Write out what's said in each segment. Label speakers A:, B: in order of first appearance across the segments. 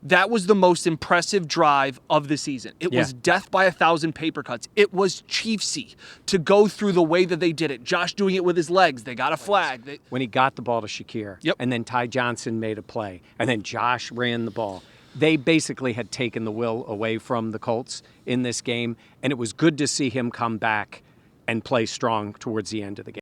A: That was the most impressive drive of the season. It was death by 1,000 paper cuts. It was Chiefsy to go through the way that they did it. Josh doing it with his legs. They got a flag.
B: When he got the ball to Shakir, and then Taron Johnson made a play, and then Josh ran the ball. They basically had taken the will away from the Colts in this game, and it was good to see him come back and play strong towards the end of the game.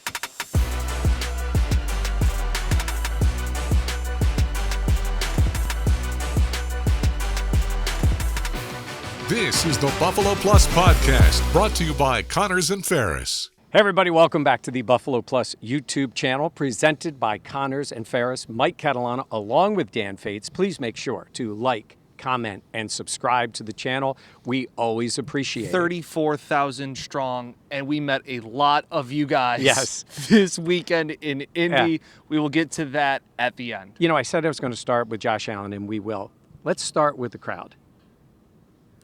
C: This is the Buffalo Plus Podcast, brought to you by Connors and Ferris.
B: Hey everybody, welcome back to the Buffalo Plus YouTube channel, presented by Connors and Ferris. Mike Catalana, along with Dan Fates. Please make sure to like, comment, and subscribe to the channel. We always appreciate it.
A: 34,000 strong, and we met a lot of you guys
B: Yes.
A: this weekend in Indy. We will get to that at the end.
B: You know, I said I was going to start with Josh Allen, and we will. Let's start with the crowd.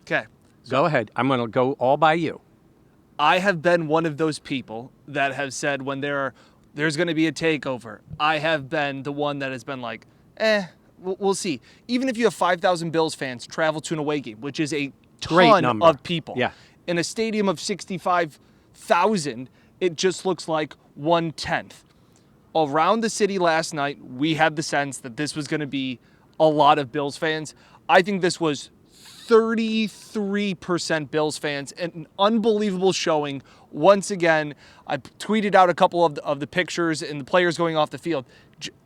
A: Okay.
B: Go ahead. I'm going to go all by you.
A: I have been one of those people that have said when there's going to be a takeover, I have been the one that has been like, we'll see. Even if you have 5,000 Bills fans travel to an away game, which is a ton of people, in a stadium of 65,000, it just looks like 1/10. Around the city last night, we had the sense that this was going to be a lot of Bills fans. I think this was 33% Bills fans, and an unbelievable showing. Once again, I tweeted out a couple of the pictures and the players going off the field.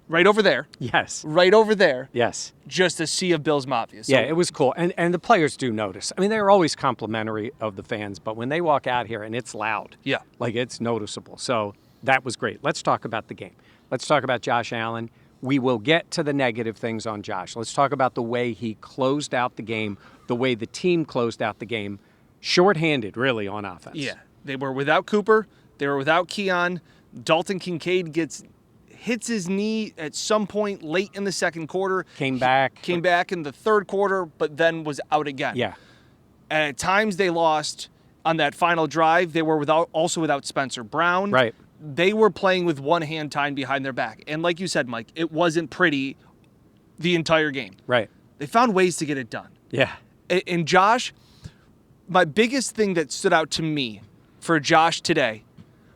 A: Right over there.
B: Yes.
A: Right over there.
B: Yes.
A: Just a sea of Bills Mafia. So,
B: yeah, it was cool. And the players do notice. I mean, they're always complimentary of the fans, but when they walk out here and it's loud, like it's noticeable. So that was great. Let's talk about the game. Let's talk about Josh Allen. We will get to the negative things on Josh. Let's talk about the way he closed out the game, the way the team closed out the game, shorthanded, really, on offense.
A: Yeah, they were without Cooper. They were without Keon. Dalton Kincaid hits his knee at some point late in the second quarter.
B: Came back
A: in the third quarter, but then was out again.
B: Yeah.
A: And at times they lost on that final drive. They were also without Spencer Brown.
B: Right.
A: They were playing with one hand tied behind their back. And like you said, Mike, it wasn't pretty the entire game.
B: Right.
A: They found ways to get it done.
B: Yeah.
A: And Josh, my biggest thing that stood out to me for Josh today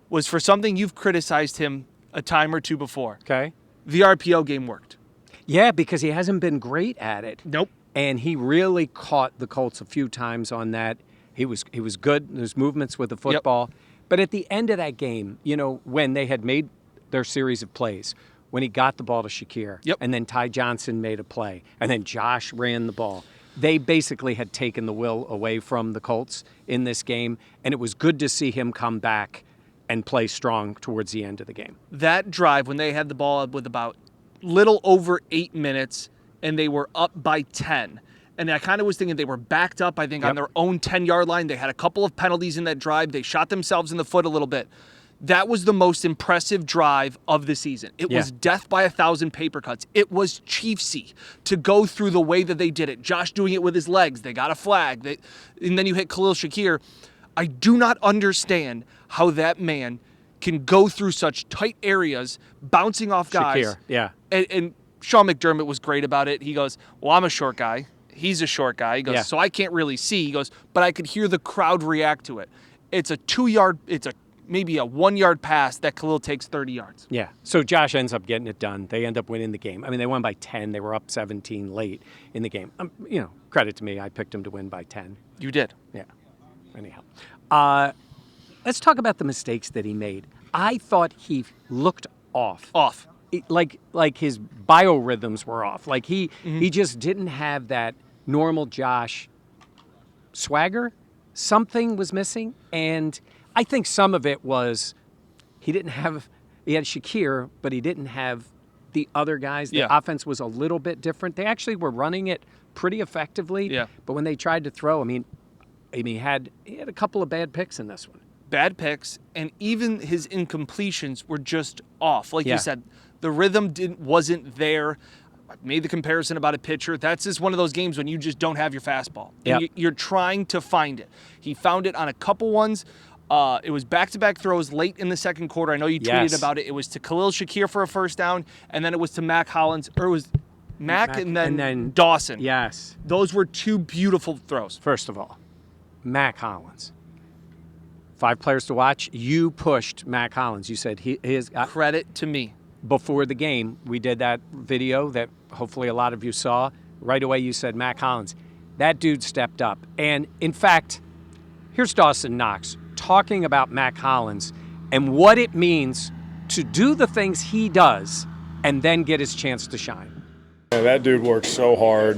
A: was for something you've criticized him a time or two before.
B: Okay.
A: The RPO game worked.
B: Yeah, because he hasn't been great at it.
A: Nope.
B: And he really caught the Colts a few times on that. He was good in his movements with the football. Yep. But at the end of that game, you know, when they had made their series of plays, when he got the ball to Shakir, and then Taron Johnson made a play, and then Josh ran the ball, they basically had taken the will away from the Colts in this game, and it was good to see him come back and play strong towards the end of the game.
A: That drive, when they had the ball with about little over 8 minutes, and they were up by 10, and I kind of was thinking they were backed up, I think, on their own 10-yard line. They had a couple of penalties in that drive. They shot themselves in the foot a little bit. That was the most impressive drive of the season. It was death by 1,000 paper cuts. It was Chiefsy to go through the way that they did it. Josh doing it with his legs. They got a flag. And then you hit Khalil Shakir. I do not understand how that man can go through such tight areas, bouncing off guys.
B: Shakir,
A: And Sean McDermott was great about it. He goes, well, I'm a short guy. He's a short guy. He goes, so I can't really see. He goes, but I could hear the crowd react to it. It's maybe a 1-yard pass that Khalil takes 30 yards.
B: Yeah. So Josh ends up getting it done. They end up winning the game. I mean, they won by 10. They were up 17 late in the game. You know, credit to me. I picked him to win by 10.
A: You did.
B: Yeah. Anyhow. Let's talk about the mistakes that he made. I thought he looked off. Like his biorhythms were off. Like he just didn't have that normal Josh swagger. Something was missing, and I think some of it was he had Shakir, but he didn't have the other guys. The offense was a little bit different. They actually were running it pretty effectively. Yeah. But when they tried to throw, he had a couple of bad picks in this one.
A: Bad picks, and even his incompletions were just off. Like you said, the rhythm wasn't there. I made the comparison about a pitcher. That's just one of those games when you just don't have your fastball. And you're trying to find it. He found it on a couple ones. It was back-to-back throws late in the second quarter. I know you tweeted about it. It was to Khalil Shakir for a first down, and then it was to Mac Hollins, or it was Mac and then
B: Dawson.
A: Dawson.
B: Yes.
A: Those were two beautiful throws.
B: First of all, Mac Hollins. 5 players to watch. You pushed Mac Hollins. You said his
A: Credit to me.
B: before the game. We did that video that hopefully a lot of you saw. Right away, you said Mac Hollins. That dude stepped up. And in fact, here's Dawson Knox talking about Mac Hollins and what it means to do the things he does and then get his chance to shine.
D: Yeah, that dude works so hard.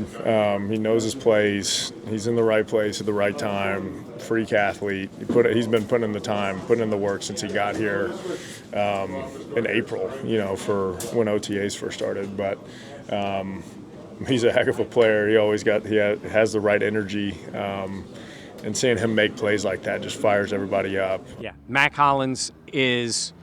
D: He knows his plays. He's in the right place at the right time. Freak athlete. He's been putting in the time, putting in the work since he got here in April, for when OTAs first started. But he's a heck of a player. He has the right energy. And seeing him make plays like that just fires everybody up.
B: Yeah, Mac Hollins is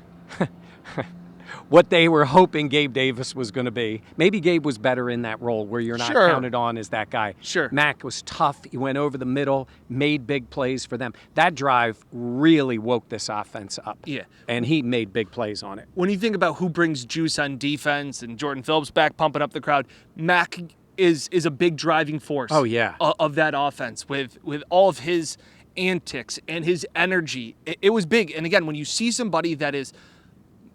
B: what they were hoping Gabe Davis was going to be. Maybe Gabe was better in that role where you're not counted on as that guy.
A: Sure.
B: Mac was tough. He went over the middle, made big plays for them. That drive really woke this offense up.
A: Yeah.
B: And he made big plays on it.
A: When you think about who brings juice on defense and Jordan Phillips back pumping up the crowd, Mac is a big driving force.
B: Oh, yeah.
A: Of that offense with all of his antics and his energy. It was big. And again, when you see somebody that is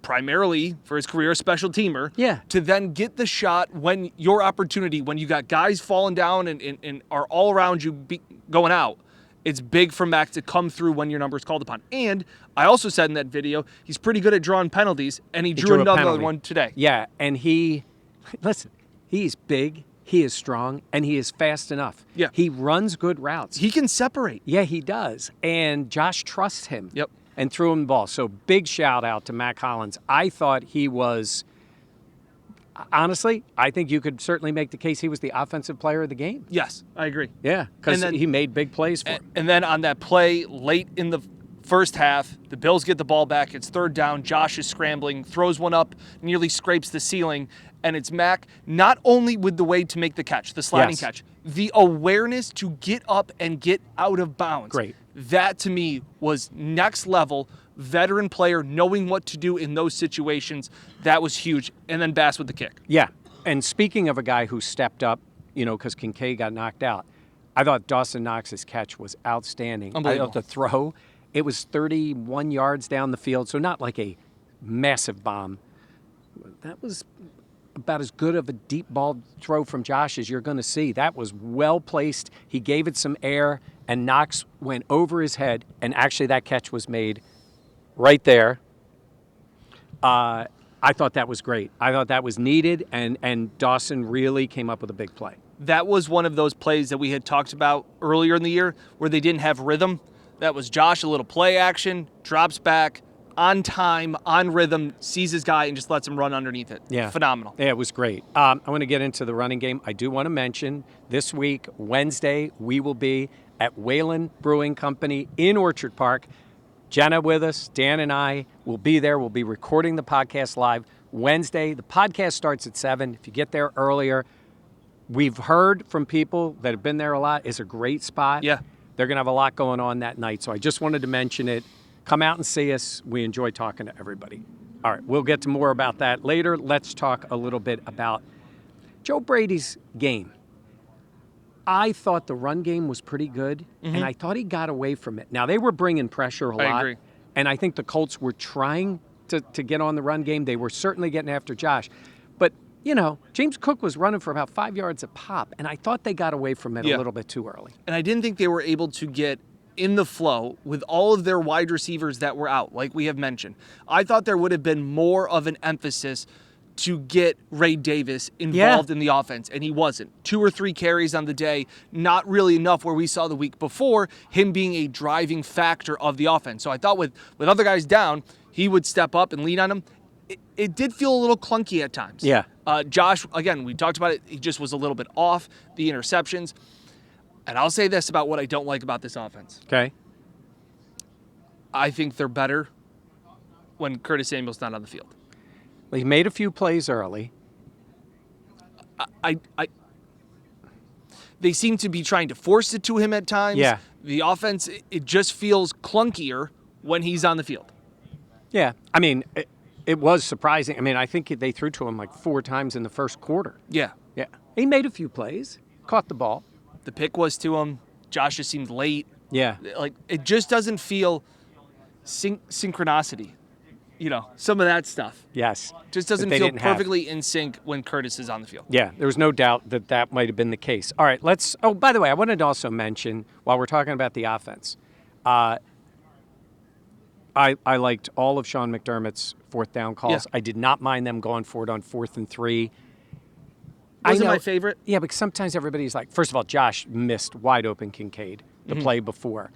A: primarily for his career a special teamer, to then get the shot when your opportunity, when you got guys falling down and are all around you going out, it's big for Mac to come through when your number is called upon. And I also said in that video, he's pretty good at drawing penalties, and he drew another one today.
B: Yeah, and he's big, he is strong, and he is fast enough.
A: Yeah.
B: He runs good routes.
A: He can separate.
B: Yeah, he does. And Josh trusts him.
A: Yep.
B: And threw him the ball. So big shout out to Mac Hollins. I thought he was, honestly, I think you could certainly make the case he was the offensive player of the game.
A: Yes, I agree.
B: Yeah, because he made big plays for him.
A: And then on that play late in the first half, the Bills get the ball back. It's 3rd down. Josh is scrambling, throws one up, nearly scrapes the ceiling. And it's Mac, not only with the way to make the catch, the sliding catch, the awareness to get up and get out of bounds.
B: Great.
A: That, to me, was next level. Veteran player, knowing what to do in those situations. That was huge. And then Bass with the kick.
B: Yeah. And speaking of a guy who stepped up, because Kincaid got knocked out, I thought Dawson Knox's catch was outstanding.
A: Unbelievable.
B: I thought the throw, it was 31 yards down the field, so not like a massive bomb. That was about as good of a deep ball throw from Josh as you're going to see. That was well placed. He gave it some air, and Knox went over his head, and actually that catch was made right there. I thought that was great. I thought that was needed, and Dawson really came up with a big play.
A: That was one of those plays that we had talked about earlier in the year where they didn't have rhythm. That was Josh, a little play action, drops back, on time, on rhythm, sees his guy, and just lets him run underneath it.
B: Yeah.
A: Phenomenal.
B: Yeah, it was great. I want to get into the running game. I do want to mention this week, Wednesday, we will be at Whalen Brewing Company in Orchard Park. Jenna with us, Dan and I will be there. We'll be recording the podcast live Wednesday. The podcast starts at 7. If you get there earlier, we've heard from people that have been there a lot. It's a great spot.
A: Yeah.
B: They're going to have a lot going on that night, so I just wanted to mention it. Come out and see us. We enjoy talking to everybody. All right, we'll get to more about that later. Let's talk a little bit about Joe Brady's game. I thought the run game was pretty good, and I thought he got away from it. Now, they were bringing pressure a lot.
A: I agree.
B: And I think the Colts were trying to get on the run game. They were certainly getting after Josh. But, James Cook was running for about 5 yards a pop, and I thought they got away from it a little bit too early.
A: And I didn't think they were able to get in the flow with all of their wide receivers that were out, like we have mentioned. I thought there would have been more of an emphasis to get Ray Davis involved in the offense, and he wasn't. 2 or 3 carries on the day, not really enough where we saw the week before him being a driving factor of the offense. So I thought with other guys down, he would step up and lean on him. It did feel a little clunky at times.
B: Yeah.
A: Josh, again, we talked about it. He just was a little bit off, the interceptions. And I'll say this about what I don't like about this offense.
B: Okay.
A: I think they're better when Curtis Samuel's not on the field.
B: Well, he made a few plays early.
A: They seem to be trying to force it to him at times.
B: Yeah.
A: The offense, it just feels clunkier when he's on the field.
B: Yeah. I mean, it was surprising. I mean, I think they threw to him like 4 times in the first quarter.
A: Yeah.
B: Yeah. He made a few plays, caught the ball.
A: The pick was to him. Josh just seemed late.
B: Yeah.
A: Like, it just doesn't feel synchronicity. Some of that stuff.
B: Yes.
A: Just doesn't
B: That they
A: feel
B: didn't have.
A: perfectly in sync when Curtis is on the field.
B: Yeah, there was no doubt that might have been the case. All right, oh, by the way, I wanted to also mention, while we're talking about the offense, I liked all of Sean McDermott's fourth down calls.
A: Yeah.
B: I did not mind them going for it on 4th and 3.
A: Wasn't my favorite.
B: Yeah, because sometimes everybody's like, first of all, Josh missed wide open Kincaid the play before.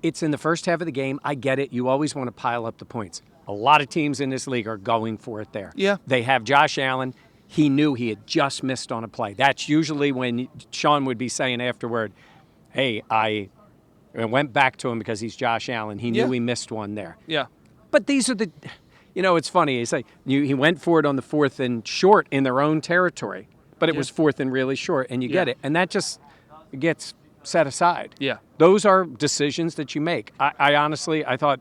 B: It's in the first half of the game. I get it. You always want to pile up the points. A lot of teams in this league are going for it there.
A: Yeah.
B: They have Josh Allen. He knew he had just missed on a play. That's usually when Sean would be saying afterward, hey, I went back to him because he's Josh Allen. He knew he missed one there.
A: Yeah.
B: But these are it's funny. It's like he went for it on the 4th and short in their own territory, but it was 4th and really short, and you get it. And that just gets set aside.
A: Yeah.
B: Those are decisions that you make. I honestly thought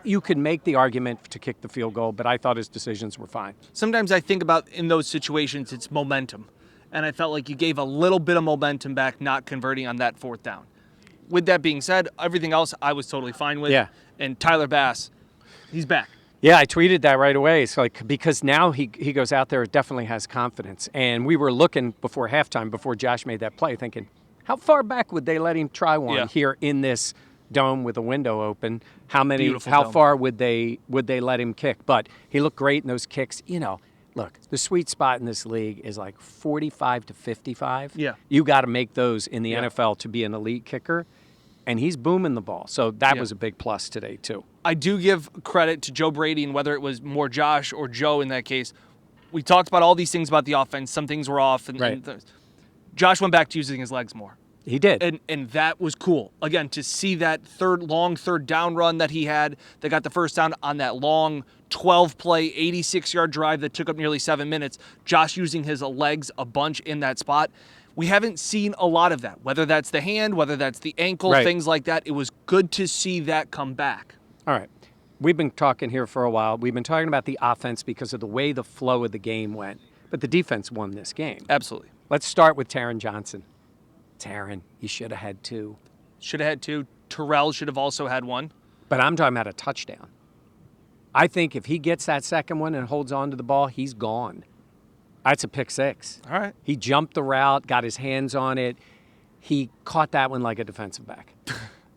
B: you could make the argument to kick the field goal, but I thought his decisions were fine.
A: Sometimes I think about in those situations, it's momentum. And I felt like you gave a little bit of momentum back not converting on that 4th down. With that being said, everything else I was totally fine with.
B: Yeah.
A: And Tyler Bass, he's back.
B: Yeah, I tweeted that right away. It's like, because now he goes out there, definitely has confidence. And we were looking before halftime, before Josh made that play, thinking, how far back would they let him try one here in this dome with a window open? How
A: Beautiful
B: far would they let him kick? But he looked great in those kicks. Look, the sweet spot in this league is like 45 to 55.
A: Yeah.
B: You got to make those in the NFL to be an elite kicker. And he's booming the ball. So that was a big plus today, too.
A: I do give credit to Joe Brady, and whether it was more Josh or Joe in that case, we talked about all these things about the offense. Some things were off. And Josh went back to using his legs more.
B: He did.
A: And that was cool. Again, to see that long third down run that he had that got the first down on that long 12-play, 86-yard drive that took up nearly 7 minutes, Josh using his legs a bunch in that spot. We haven't seen a lot of that, whether that's the hand, whether that's the ankle, things like that. It was good to see that come back.
B: All right. We've been talking here for a while. We've been talking about the offense because of the way the flow of the game went. But the defense won this game.
A: Absolutely.
B: Let's start with Taron Johnson. Taron, he should have had 2.
A: Should have had 2. Terrell should have also had 1.
B: But I'm talking about a touchdown. I think if he gets that second one and holds on to the ball, he's gone. That's a pick 6.
A: All right.
B: He jumped the route, got his hands on it. He caught that one like a defensive back.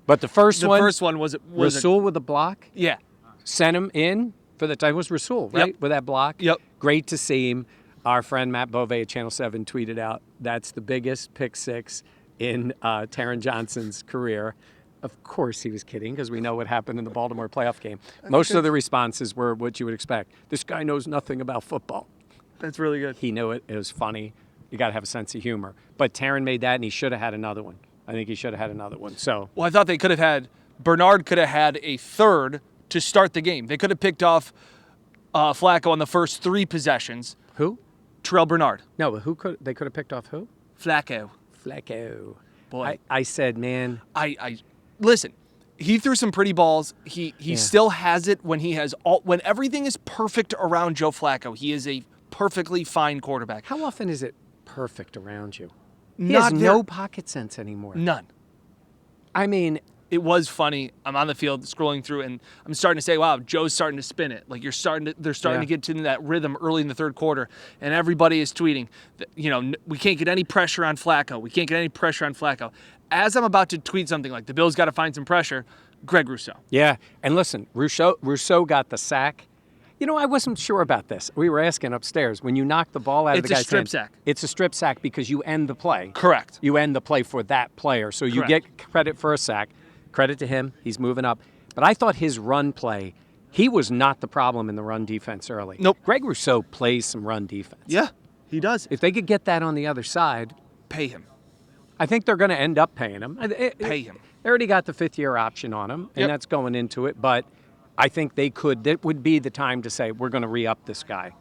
B: But the first one
A: was
B: Rasul with a block.
A: Yeah.
B: Sent him in for the time. It was Rasul, right?
A: Yep.
B: With that block.
A: Yep.
B: Great to see him. Our friend Matt Bove at Channel 7 tweeted out, that's the biggest pick 6 in Taron Johnson's career. Of course he was kidding, because we know what happened in the Baltimore playoff game. Most of the responses were what you would expect. This guy knows nothing about football.
A: That's really good.
B: He knew it. It was funny. You got to have a sense of humor. But Taron made that, and he should have had another one. I think he should have had another one. So,
A: well, I thought they could have had Bernard could have had a third to start the game. They could have picked off Flacco on the first 3 possessions.
B: Who?
A: Terrell Bernard.
B: No, but they could have picked off who?
A: Flacco.
B: Boy, I said, man.
A: I listen. He threw some pretty balls. He still has it when when everything is perfect around Joe Flacco. He is a perfectly fine quarterback.
B: How often is it perfect around you? He has no pocket sense anymore.
A: None.
B: I mean,
A: it was funny. I'm on the field scrolling through, and I'm starting to say, "Wow, Joe's starting to spin it." Like they're starting to get to that rhythm early in the third quarter, and everybody is tweeting, we can't get any pressure on Flacco. We can't get any pressure on Flacco. As I'm about to tweet something like the Bills got to find some pressure, Greg Rousseau.
B: Yeah, and listen, Rousseau got the sack. I wasn't sure about this. We were asking upstairs. When you knock the ball out of the guy's hand,
A: it's a strip sack.
B: It's a strip sack because you end the play.
A: Correct.
B: You end the play for that player. So you get credit for a sack. Credit to him. He's moving up. But I thought his run play, he was not the problem in the run defense early.
A: Nope.
B: Greg Rousseau plays some run defense.
A: Yeah, he does.
B: If they could get that on the other side,
A: Pay him.
B: I think they're going to end up paying him.
A: Pay him.
B: They already got the 5th-year option on him, and that's going into it. But I think that would be the time to say, we're going to re-up this guy.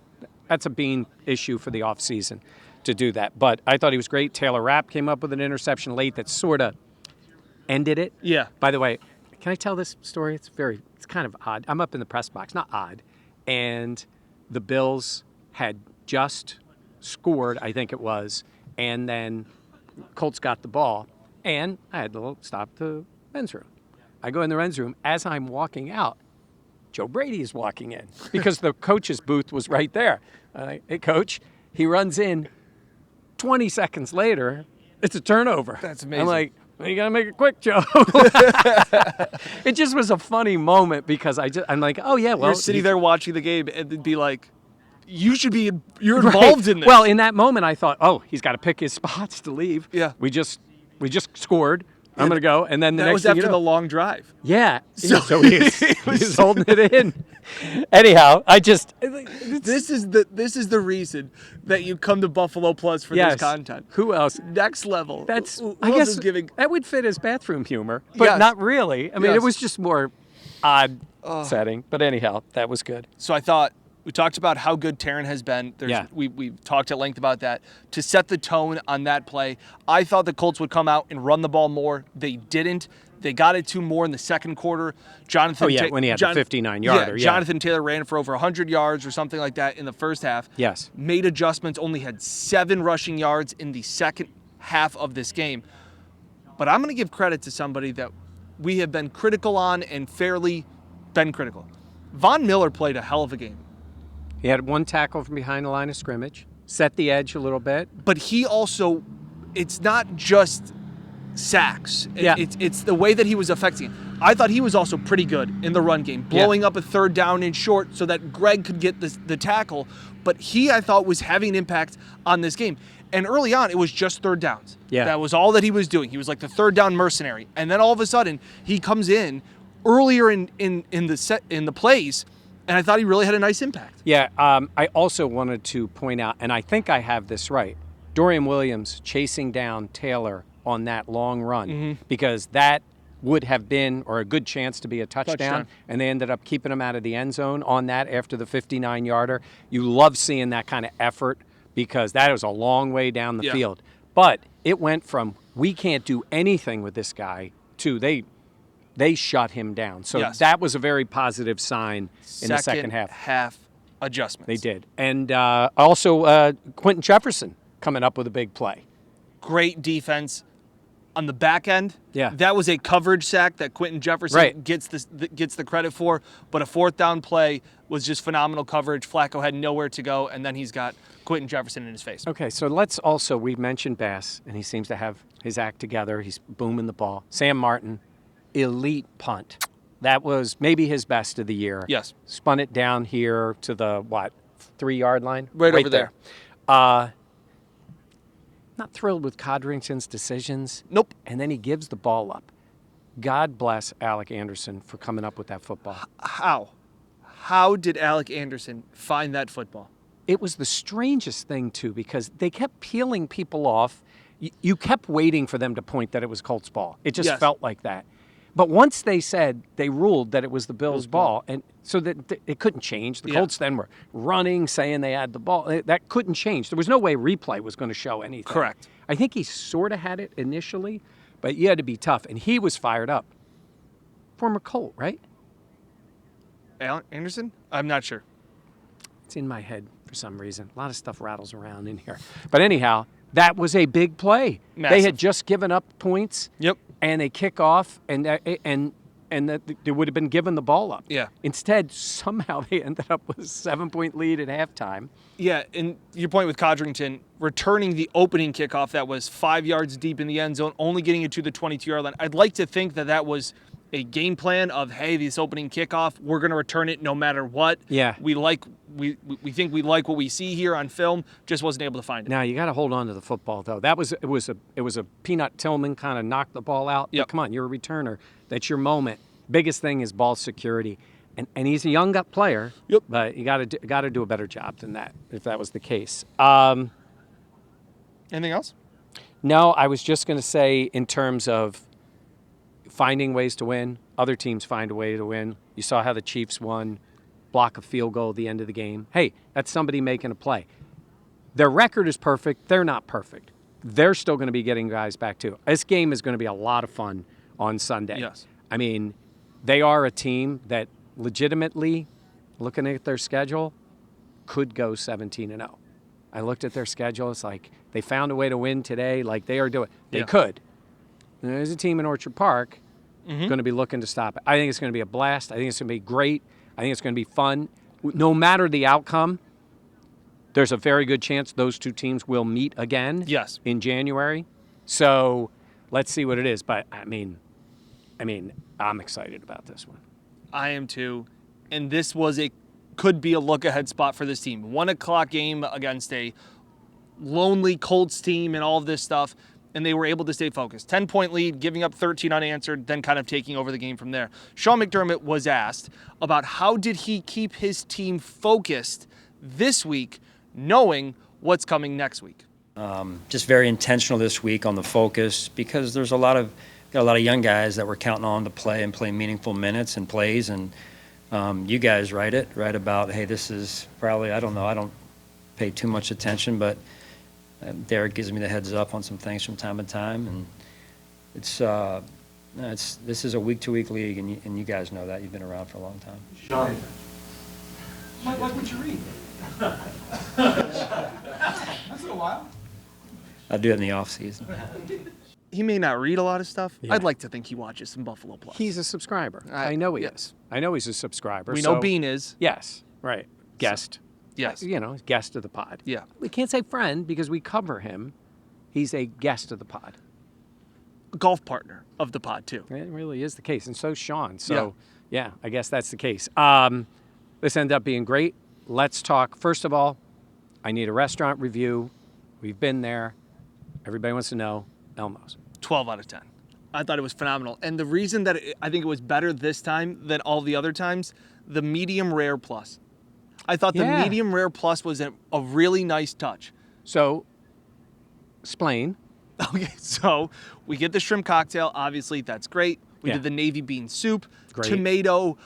B: That's a bean issue for the offseason to do that. But I thought he was great. Taylor Rapp came up with an interception late that sort of ended it.
A: Yeah.
B: By the way, can I tell this story? It's kind of odd. I'm up in the press box. Not odd. And the Bills had just scored, I think it was, and then Colts got the ball, and I had to stop the men's room. I go in the men's room. As I'm walking out, Joe Brady is walking in because the coach's booth was right there. Hey, coach. He runs in. 20 seconds later, it's a turnover.
A: That's amazing.
B: I'm like, well, you got to make it quick, Joe. It just was a funny moment because I'm like, oh, yeah, well.
A: You're sitting there watching the game and it'd be like, you're involved in this.
B: Well, in that moment, I thought, oh, he's got to pick his spots to leave.
A: Yeah.
B: We just scored. I'm going to go. And then the
A: that
B: next
A: was
B: thing
A: after
B: you know,
A: the long drive.
B: Yeah.
A: So
B: he was holding it in. Anyhow,
A: This is the reason that you come to Buffalo Plus for this content.
B: Who else?
A: Next level.
B: Who
A: I
B: else
A: guess
B: is giving that would fit as bathroom humor, but
A: Yes.
B: not really. I mean,
A: Yes.
B: it was just more odd setting. But anyhow, that was good.
A: So I thought we talked about how good Taron has been. We talked at length about that. To set the tone on that play, I thought the Colts would come out and run the ball more. They didn't. They got it to more in the second quarter.
B: When he had the 59-yarder.
A: Yeah, Jonathan Taylor ran for over 100 yards or something like that in the first half.
B: Yes.
A: Made adjustments, only had 7 rushing yards in the second half of this game. But I'm going to give credit to somebody that we have been critical on and fairly been critical. Von Miller played a hell of a game.
B: He had one tackle from behind the line of scrimmage, set the edge a little bit.
A: But he also, it's not just sacks.
B: Yeah.
A: It's the way that he was affecting it. I thought he was also pretty good in the run game, blowing up a third down and short so that Greg could get the tackle. But I thought, was having an impact on this game. And early on, it was just third downs.
B: Yeah.
A: That was all that he was doing. He was like the third down mercenary. And then all of a sudden, he comes in earlier in the plays, and I thought he really had a nice impact.
B: Yeah, I also wanted to point out, and I think I have this right, Dorian Williams chasing down Taylor on that long run, because that would have been, or a good chance to be a touchdown, and they ended up keeping him out of the end zone on that after the 59-yarder. You love seeing that kind of effort because that was a long way down the field. But it went from we can't do anything with this guy to they shut him down. So that was a very positive sign in the second half.
A: Half adjustments.
B: They did. And also Quentin Jefferson coming up with a big play.
A: Great defense on the back end.
B: Yeah.
A: That was a coverage sack that Quentin Jefferson gets the credit for, but a fourth down play was just phenomenal coverage. Flacco had nowhere to go, and then he's got Quentin Jefferson in his face.
B: Okay, so we mentioned Bass, and he seems to have his act together. He's booming the ball. Sam Martin, elite punt. That was maybe his best of the year.
A: Yes.
B: Spun it down here to the, 3-yard line?
A: Right over there.
B: Not thrilled with Codrington's decisions.
A: Nope.
B: And then he gives the ball up. God bless Alec Anderson for coming up with that football.
A: How did Alec Anderson find that football?
B: It was the strangest thing, too, because they kept peeling people off. You kept waiting for them to point that it was Colts ball. It just felt like that. But once they ruled that it was the Bills' ball, and so that it couldn't change. The Colts then were running, saying they had the ball. That couldn't change. There was no way replay was going to show anything.
A: Correct.
B: I think he sort of had it initially, but you had to be tough, and he was fired up. Former Colt, right?
A: Alec Anderson? I'm not sure.
B: It's in my head for some reason. A lot of stuff rattles around in here. But anyhow, that was a big play.
A: Massive.
B: They had just given up points.
A: Yep.
B: And they kick off, and they would have been given the ball up.
A: Yeah.
B: Instead, somehow they ended up with a 7-point lead at halftime.
A: Yeah, and your point with Codrington, returning the opening kickoff that was 5 yards deep in the end zone, only getting it to the 22-yard line. I'd like to think that was a game plan of, hey, this opening kickoff, we're going to return it no matter what.
B: Yeah.
A: We think we like what we see here on film, just wasn't able to find it.
B: Now, you got to hold on to the football, though. It was a Peanut Tillman kind of knocked the ball out.
A: Yep.
B: Come on, you're a returner. That's your moment. Biggest thing is ball security. And he's a young player,
A: Yep.
B: But you got to do a better job than that, if that was the case.
A: Anything else?
B: No, I was just going to say in terms of finding ways to win, other teams find a way to win. You saw how the Chiefs won, block a field goal at the end of the game. Hey, that's somebody making a play. Their record is perfect. They're not perfect. They're still going to be getting guys back, too. This game is going to be a lot of fun on Sunday.
A: Yes.
B: I mean, they are a team that legitimately, looking at their schedule, could go 17-0. I looked at their schedule. It's like they found a way to win today. Like they are doing. They
A: Yeah.
B: could. And there's a team in Orchard Park going to be looking to stop it. I think it's going to be a blast. I think it's going to be great. I think it's going to be fun. No matter the outcome, there's a very good chance those two teams will meet again.
A: Yes.
B: In January. So let's see what it is. But I mean, I'm excited about this one.
A: I am too. And this could be a look-ahead spot for this team. 1 o'clock game against a lonely Colts team and all of this stuff, and they were able to stay focused. 10-point lead, giving up 13 unanswered, then kind of taking over the game from there. Sean McDermott was asked about how did he keep his team focused this week, knowing what's coming next week.
E: Just very intentional this week on the focus because there's got a lot of young guys that we're counting on to play meaningful minutes and plays, and you guys write about, hey, this is probably, I don't know, I don't pay too much attention, but Derek gives me the heads up on some things from time to time, and this is a week-to-week league, and you guys know that. You've been around for a long time.
F: Sean, might like what you read. That's a while.
E: I do it in the off season.
A: He may not read a lot of stuff.
B: Yeah.
A: I'd like to think he watches some Buffalo Plus.
B: He's a subscriber. I know he
A: yeah.
B: is. I know he's a subscriber.
A: We know
B: so-
A: Bean is.
B: Yes. Right. Guest.
A: Yes.
B: You know, guest of the pod.
A: Yeah.
B: We can't say friend because we cover him. He's a guest of the pod.
A: Golf partner of the pod, too.
B: It really is the case. And so's Sean. So, yeah, I guess that's the case. This ended up being great. Let's talk. First of all, I need a restaurant review. We've been there. Everybody wants to know Elmo's.
A: 12 out of 10. I thought it was phenomenal. And the reason that I think it was better this time than all the other times, the medium rare plus. I thought the
B: Yeah.
A: medium rare plus was a really nice touch.
B: So, explain.
A: Okay, so we get the shrimp cocktail. Obviously, that's great. We
B: Yeah.
A: did the navy bean soup,
B: Great.
A: tomato,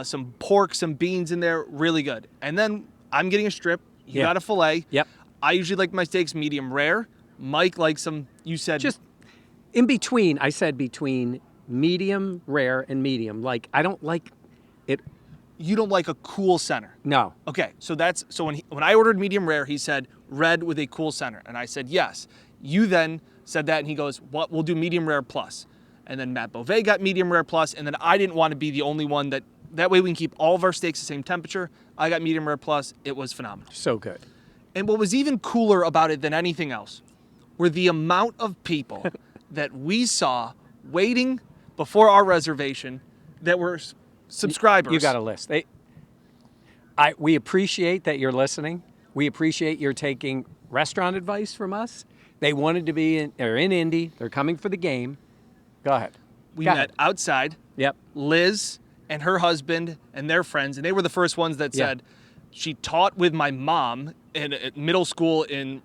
A: some pork, some beans in there. Really good. And then I'm getting a strip. You
B: Yeah.
A: got a filet.
B: Yep.
A: I usually like my steaks medium rare. Mike likes them, you said.
B: Just in between, I said between medium rare and medium. Like, I don't like it.
A: You don't like a cool center.
B: No.
A: Okay, so when I ordered medium rare, he said red with a cool center, and I said yes. You then said that, and he goes, "What? We'll do medium rare plus." And then Matt Beauvais got medium rare plus, and then I didn't want to be the only one that way we can keep all of our steaks the same temperature. I got medium rare plus. It was phenomenal.
B: So good.
A: And what was even cooler about it than anything else were the amount of people that we saw waiting before our reservation that were subscribers.
B: You got a list. We appreciate that you're listening. We appreciate you're taking restaurant advice from us. They wanted to be they're in Indy. They're coming for the game. Go ahead.
A: We
B: Go
A: met
B: ahead.
A: outside.
B: Yep.
A: Liz and her husband and their friends, and they were the first ones that
B: Yeah.
A: said she taught with my mom at middle school in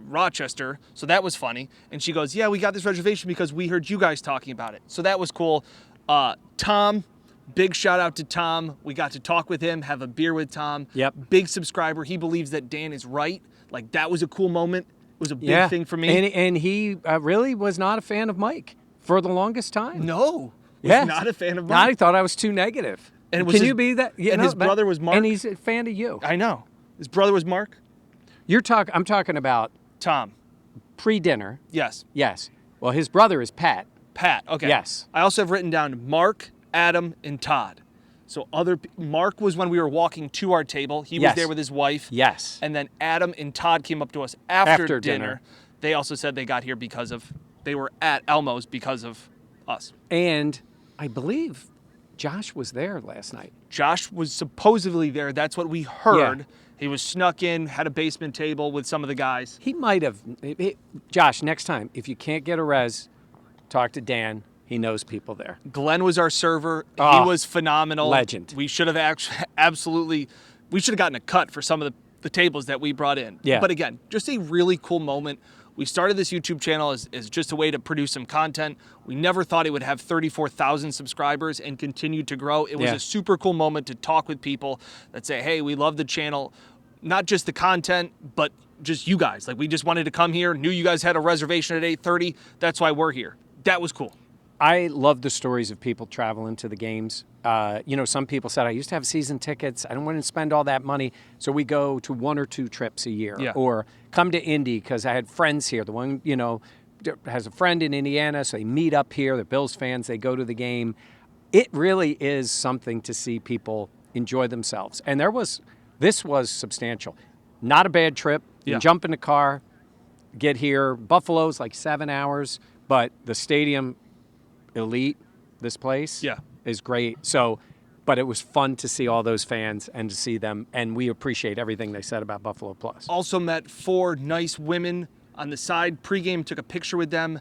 A: Rochester, so that was funny. And she goes, "Yeah, we got this reservation because we heard you guys talking about it." So that was cool. Tom, big shout out to Tom. We got to talk with him, have a beer with Tom.
B: Yep.
A: Big subscriber. He believes that Dan is right. Like, that was a cool moment. It was a big thing for me.
B: And he really was not a fan of Mike for the longest time.
A: No. Was
B: Yeah.
A: not a fan of
B: I
A: mine.
B: thought I was too negative.
A: And it was
B: Can
A: his-
B: you be that?
A: and his brother was Mark.
B: And he's a fan of you.
A: I know. His brother was Mark.
B: I'm talking about
A: Tom.
B: pre-dinner.
A: Yes.
B: Yes. Well, his brother is Pat.
A: Pat. Okay.
B: Yes.
A: I also have written down Mark, Adam, and Todd. So Mark was when we were walking to our table. He was
B: Yes.
A: there with his wife.
B: Yes.
A: And then Adam and Todd came up to us after
B: After
A: dinner.
B: dinner.
A: They also said they got here they were at Elmo's because of us.
B: And I believe Josh was there last night.
A: Josh was supposedly there. That's what we heard. He was snuck in, had a basement table with some of the guys.
B: He might have. Josh, next time, if you can't get a res, talk to Dan. He knows people there.
A: Glenn was our server.
B: Oh,
A: He was phenomenal.
B: legend.
A: We should have we should have gotten a cut for some of the tables that we brought in.
B: Yeah.
A: But again, just a really cool moment. We started this YouTube channel as just a way to produce some content. We never thought it would have 34,000 subscribers and continue to grow. It was
B: Yeah.
A: a super cool moment to talk with people that say, hey, we love the channel. Not just the content, but just you guys. Like, we just wanted to come here, knew you guys had a reservation at 8:30. That's why we're here. That was cool.
B: I love the stories of people traveling to the games. Some people said, I used to have season tickets. I don't want to spend all that money. So we go to 1 or 2 trips a year.
A: Yeah.
B: Or come to Indy because I had friends here. The one, has a friend in Indiana, so they meet up here. They're Bills fans. They go to the game. It really is something to see people enjoy themselves. And this was substantial. Not a bad trip. You
A: Yeah.
B: can jump in the car, get here. Buffalo's like 7 hours, but the stadium, elite, this place is great. So, but it was fun to see all those fans and to see them, and we appreciate everything they said about Buffalo Plus.
A: Also met 4 nice women on the side. Pregame, took a picture with them.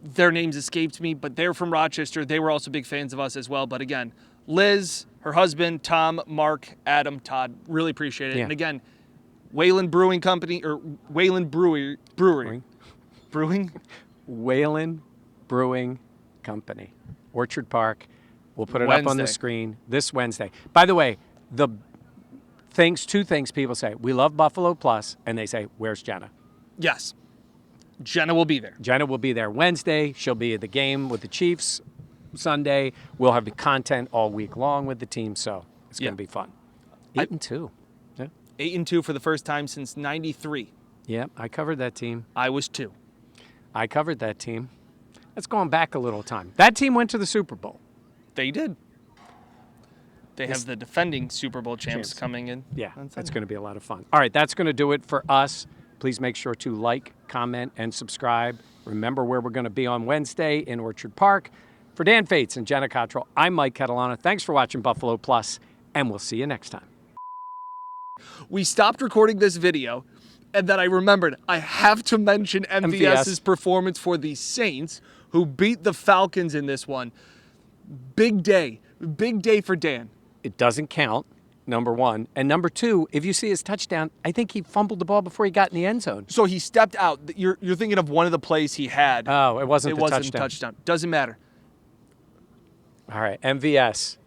A: Their names escaped me, but they're from Rochester. They were also big fans of us as well. But again, Liz, her husband, Tom, Mark, Adam, Todd, really appreciate it.
B: Yeah.
A: And again, Wayland Brewing Company, or Wayland Brewery. Brewing?
B: Wayland Brewing Company, Orchard Park. We'll put it up on the
A: Wednesday.
B: screen this Wednesday. By the way, two things people say. We love Buffalo Plus, and they say, where's Jenna?
A: Yes. Jenna will be there.
B: Jenna will be there Wednesday. She'll be at the game with the Chiefs Sunday. We'll have the content all week long with the team, so it's going to be fun. 8-2. Yeah.
A: 8-2 for the first time since '93.
B: Yeah, I covered that team.
A: I was 2.
B: I covered that team. That's going back a little time. That team went to the Super Bowl.
A: They did. They have the defending Super Bowl champs coming in.
B: Yeah,
A: on
B: that's
A: Sunday.
B: going to be a lot of fun. All right, that's going to do it for us. Please make sure to like, comment, and subscribe. Remember where we're going to be on Wednesday in Orchard Park. For Dan Fates and Jenna Cottrell, I'm Mike Catalana. Thanks for watching Buffalo Plus, and we'll see you next time.
A: We stopped recording this video, and then I remembered I have to mention MVS's performance for the Saints, who beat the Falcons in this one. Big day for Dan.
B: It doesn't count, number one. And number two, if you see his touchdown, I think he fumbled the ball before he got in the end zone.
A: So he stepped out. You're thinking of one of the plays he had.
B: Oh, it wasn't
A: It
B: the
A: wasn't
B: touchdown.
A: a touchdown. Doesn't matter.
B: All right, MVS.